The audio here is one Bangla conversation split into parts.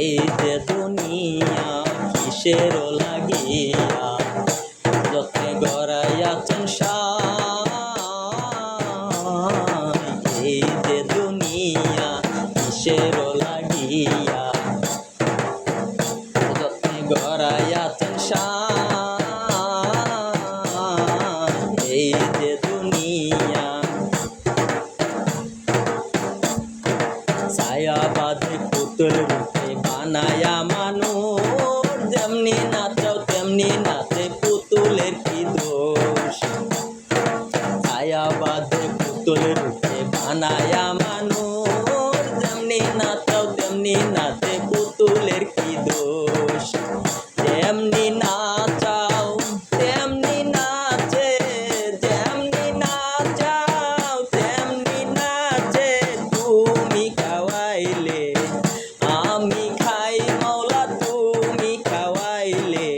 এই যে দুনিয়া কিসের লাগিয়া যত্নে গড়াইয়াছেন সাই। এই যে দুনিয়া কিসের লাগিয়া যত্নে গড়াইয়াছেন সাই। এই যে দুনিয়া ছায়াবাদে পুতুল রূপে বানায়া মানুষ, যেমনি নাচাও তেমনি নাচে পুতুলের কি দোষ। ছায়াবাদে পুতুল রূপে বানায়া মানুষ, যেমনি নাচাও তেমনি নাচে পুতুলের কি দোষ। যেমনি নাচাও তেমনি নাচে, যেমনি নাচাও তেমনি নাচে। তুমি খাওয়াইলে আমি খাই মৌলা, তুমি খাওয়াইলে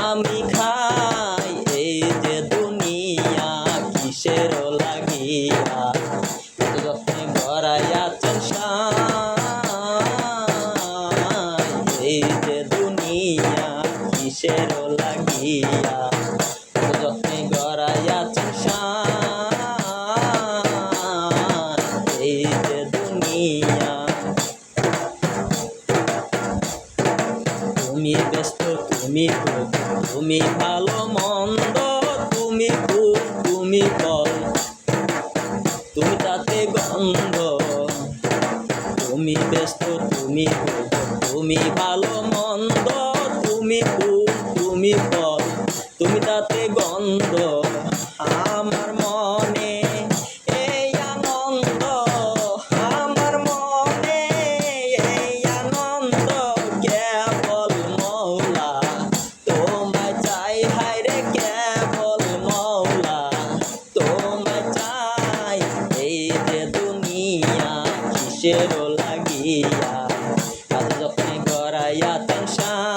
আমি খাই। এই যে দুনিয়া কিসের লাগিয়া যত্নে গড়াইয়াছেন সাই। এই যে দুনিয়া কিসের লাগিয়া যত্নে গড়াইয়াছেন সাই। এই যে দুনিয়া তুমি ব্যস্ত তুমি খুব, তুমি ভালো মন্দ, তুমি খুব তুমি ফল, তুমি তাতে গন্ধ। তুমি ব্যস্ত তুমি খুব, তুমি ভালো মন্দ, তুমি খুব তুমি ফল, তুমি তাতে গন্ধ। আমার মনে এই আনন্দ, আমার মনে এই আনন্দ, কেবল মৌলা তোমায় চাই। হায়রে কেবল মৌলা তোমায় চাই। এই যে দুনিয়া কিসের লাগিয়া যত্নে গড়াইয়াছেন সাই।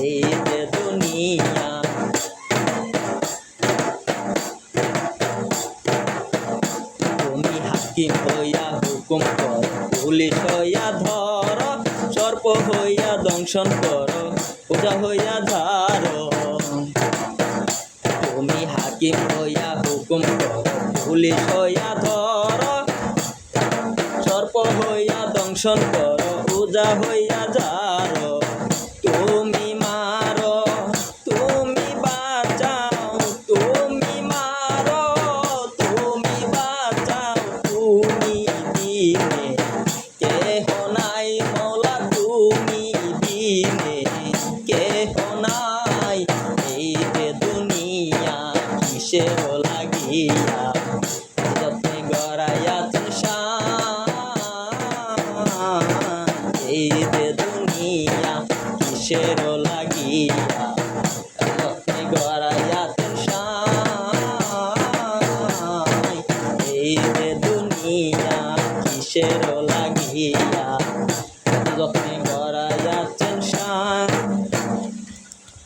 এই যে দুনিয়া তুমি হাকিম হইয়া হুকুম কর, পুলিশ হইয়া ধর, সর্প হইয়া দংশন কর, ওঝা হইয়া ধার। তুমি হাকিম হইয়া হুকুম কর, পুলিশ হইয়া ধর, সর্প হইয়া দংশন কর, ওঝা হইয়া ধার। তুমি মারো তুমি বাঁচাও, তুমি মারো তুমি বাঁচাও, তুমি দিনে কেহ নাই মৌলা, তুমি দিনে কেহ নাই। এই যে দুনিয়া কিসের লাগিয়া যত্নে গড়াইয়াছেন সাই। এই যে দুনিয়া কিসের লাগিয়া যত্নে গড়াইয়াছেন সাই। এই যে দুনিয়া কিসের লাগিয়া যত্নে